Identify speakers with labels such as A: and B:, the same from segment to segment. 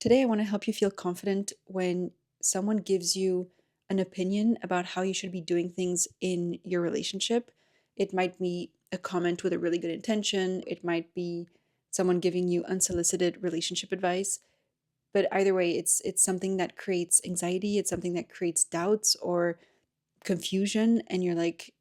A: Today, I want to help you feel confident when someone gives you an opinion about how you should be doing things in your relationship. It might be a comment with a really good intention, it might be someone giving you unsolicited relationship advice. But either way, it's something that creates anxiety, it's something that creates doubts or confusion, and you're like,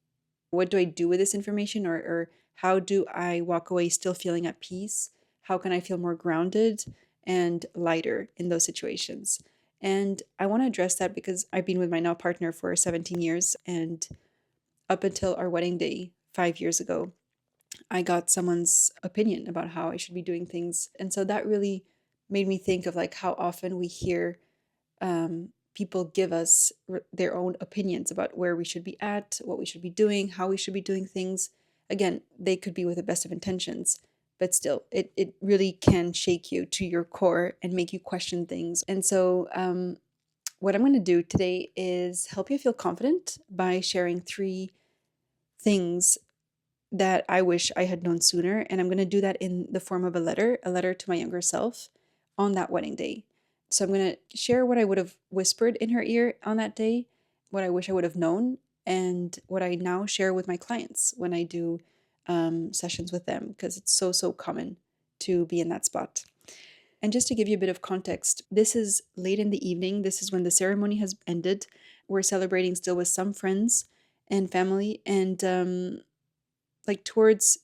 A: what do I do with this information? Or how do I walk away still feeling at peace? How can I feel more grounded and lighter in those situations? And I want to address that because I've been with my now partner for 17 years. And up until our wedding day 5 years ago, I got someone's opinion about how I should be doing things. And so that really made me think of like how often we hear people give us their own opinions about where we should be at, what we should be doing, how we should be doing things. Again, they could be with the best of intentions, but still, it really can shake you to your core and make you question things. And so, what I'm going to do today is help you feel confident by sharing three things that I wish I had known sooner. And I'm going to do that in the form of a letter to my younger self on that wedding day. So I'm going to share what I would have whispered in her ear on that day, what I wish I would have known, and what I now share with my clients when I do sessions with them, because it's so common to be in that spot. And just to give you a bit of context, this is late in the evening. This is when the ceremony has ended. We're celebrating still with some friends and family. And like towards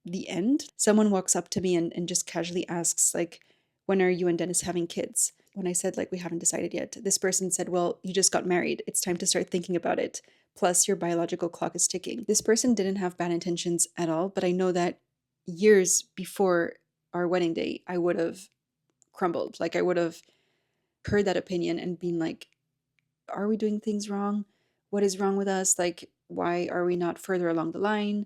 A: the end, someone walks up to me and just casually asks, like, when are you and Dennis having kids? When I said, like, we haven't decided yet, this person said, well, you just got married. It's time to start thinking about it. Plus, your biological clock is ticking. This person didn't have bad intentions at all, but I know that years before our wedding day, I would have crumbled. Like, I would have heard that opinion and been like, are we doing things wrong? What is wrong with us? Like, why are we not further along the line?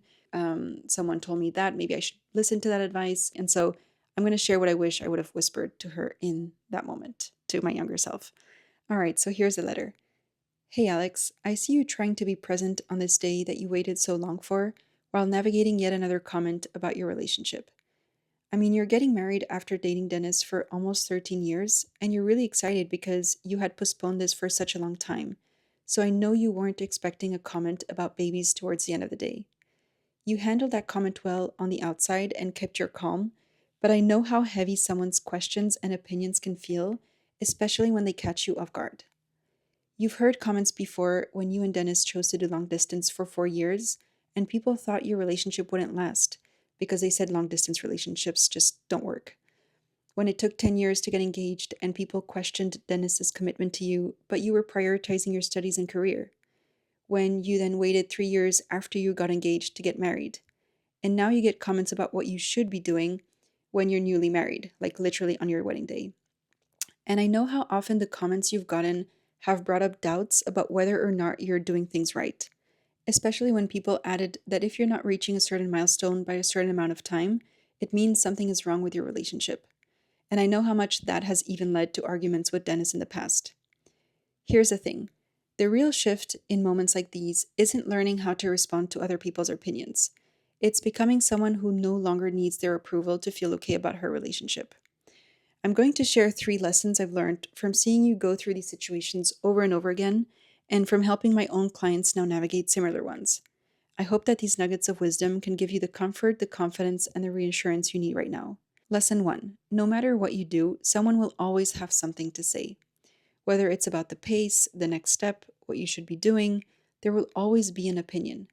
A: Someone told me that maybe I should listen to that advice. And so I'm going to share what I wish I would have whispered to her in that moment, to my younger self. All right, so here's the letter. Hey, Alex, I see you trying to be present on this day that you waited so long for while navigating yet another comment about your relationship. I mean, you're getting married after dating Dennis for almost 13 years, and you're really excited because you had postponed this for such a long time. So I know you weren't expecting a comment about babies towards the end of the day. You handled that comment well on the outside and kept your calm, but I know how heavy someone's questions and opinions can feel, especially when they catch you off guard. You've heard comments before when you and Dennis chose to do long distance for 4 years, and people thought your relationship wouldn't last because they said long distance relationships just don't work. When it took 10 years to get engaged and people questioned Dennis's commitment to you, but you were prioritizing your studies and career. When you then waited 3 years after you got engaged to get married. And now you get comments about what you should be doing when you're newly married, like literally on your wedding day. And I know how often the comments you've gotten have brought up doubts about whether or not you're doing things right, especially when people added that if you're not reaching a certain milestone by a certain amount of time, it means something is wrong with your relationship. And I know how much that has even led to arguments with Dennis in the past. Here's the thing. The real shift in moments like these isn't learning how to respond to other people's opinions. It's becoming someone who no longer needs their approval to feel okay about her relationship. I'm going to share 3 lessons I've learned from seeing you go through these situations over and over again, and from helping my own clients now navigate similar ones. I hope that these nuggets of wisdom can give you the comfort, the confidence, and the reassurance you need right now. Lesson 1. No matter what you do, someone will always have something to say. Whether it's about the pace, the next step, what you should be doing, there will always be an opinion.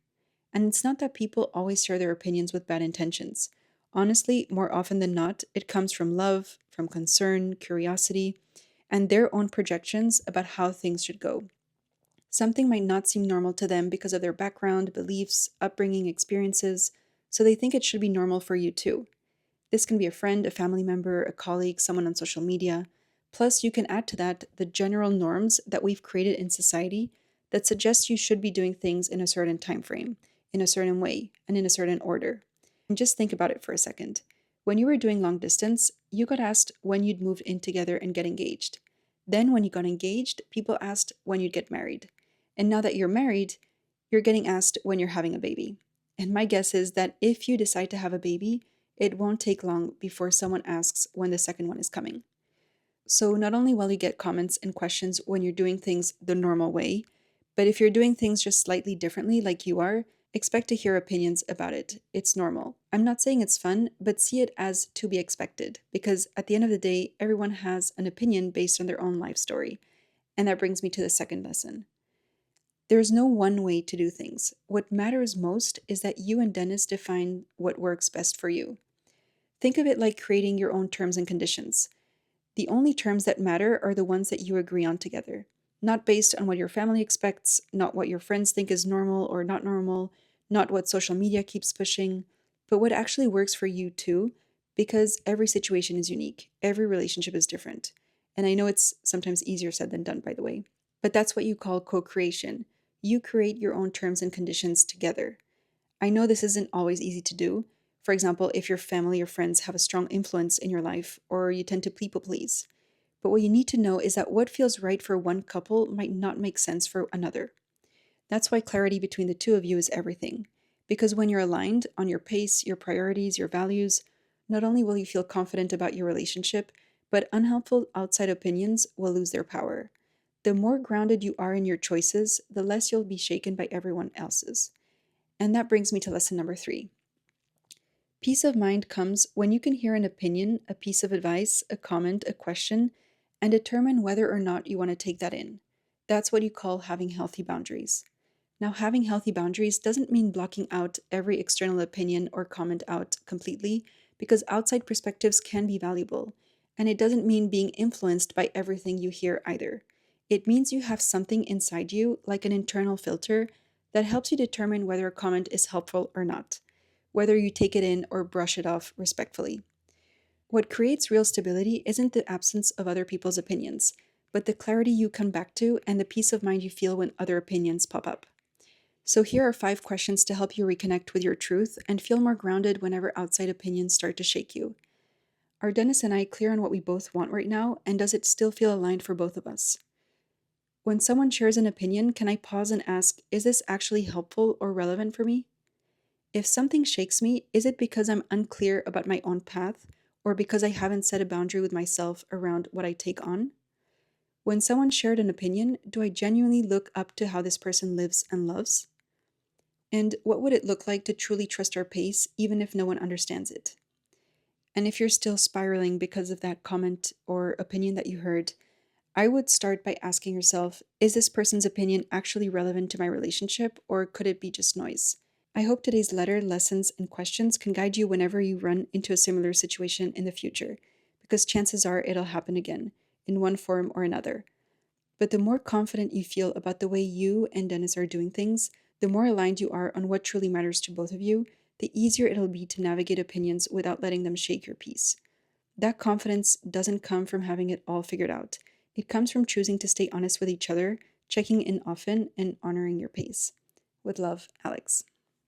A: And it's not that people always share their opinions with bad intentions. Honestly, more often than not, it comes from love, from concern, curiosity, and their own projections about how things should go. Something might not seem normal to them because of their background, beliefs, upbringing, experiences, so they think it should be normal for you too. This can be a friend, a family member, a colleague, someone on social media. Plus, you can add to that the general norms that we've created in society that suggest you should be doing things in a certain time frame, in a certain way, and in a certain order. And just think about it for a second. When you were doing long distance, you got asked when you'd move in together and get engaged. Then, when you got engaged, people asked when you'd get married. And now that you're married, you're getting asked when you're having a baby. And my guess is that if you decide to have a baby, it won't take long before someone asks when the second one is coming. So, not only will you get comments and questions when you're doing things the normal way, but if you're doing things just slightly differently, like you are, expect to hear opinions about it. It's normal. I'm not saying it's fun, but see it as to be expected, because at the end of the day, everyone has an opinion based on their own life story. And that brings me to the second lesson. There's no one way to do things. What matters most is that you and Dennis define what works best for you. Think of it like creating your own terms and conditions. The only terms that matter are the ones that you agree on together, not based on what your family expects, not what your friends think is normal or not normal, not what social media keeps pushing, but what actually works for you too, because every situation is unique, every relationship is different. And I know it's sometimes easier said than done, by the way, but that's what you call co creation. You create your own terms and conditions together. I know this isn't always easy to do. For example, if your family or friends have a strong influence in your life, or you tend to people please. But what you need to know is that what feels right for one couple might not make sense for another. That's why clarity between the two of you is everything. Because when you're aligned on your pace, your priorities, your values, not only will you feel confident about your relationship, but unhelpful outside opinions will lose their power. The more grounded you are in your choices, the less you'll be shaken by everyone else's. And that brings me to lesson number 3. Peace of mind comes when you can hear an opinion, a piece of advice, a comment, a question, and determine whether or not you want to take that in. That's what you call having healthy boundaries. Now, having healthy boundaries doesn't mean blocking out every external opinion or comment out completely, because outside perspectives can be valuable. And it doesn't mean being influenced by everything you hear either. It means you have something inside you, like an internal filter, that helps you determine whether a comment is helpful or not, whether you take it in or brush it off respectfully. What creates real stability isn't the absence of other people's opinions, but the clarity you come back to and the peace of mind you feel when other opinions pop up. So, here are 5 questions to help you reconnect with your truth and feel more grounded whenever outside opinions start to shake you. Are Dennis and I clear on what we both want right now, and does it still feel aligned for both of us? When someone shares an opinion, can I pause and ask, is this actually helpful or relevant for me? If something shakes me, is it because I'm unclear about my own path, or because I haven't set a boundary with myself around what I take on? When someone shared an opinion, do I genuinely look up to how this person lives and loves? And what would it look like to truly trust our pace, even if no one understands it? And if you're still spiraling because of that comment or opinion that you heard, I would start by asking yourself, is this person's opinion actually relevant to my relationship, or could it be just noise? I hope today's letter, lessons, and questions can guide you whenever you run into a similar situation in the future, because chances are it'll happen again, in one form or another. But the more confident you feel about the way you and Dennis are doing things, the more aligned you are on what truly matters to both of you, the easier it'll be to navigate opinions without letting them shake your peace. That confidence doesn't come from having it all figured out. It comes from choosing to stay honest with each other, checking in often, and honoring your pace. With love, Alex.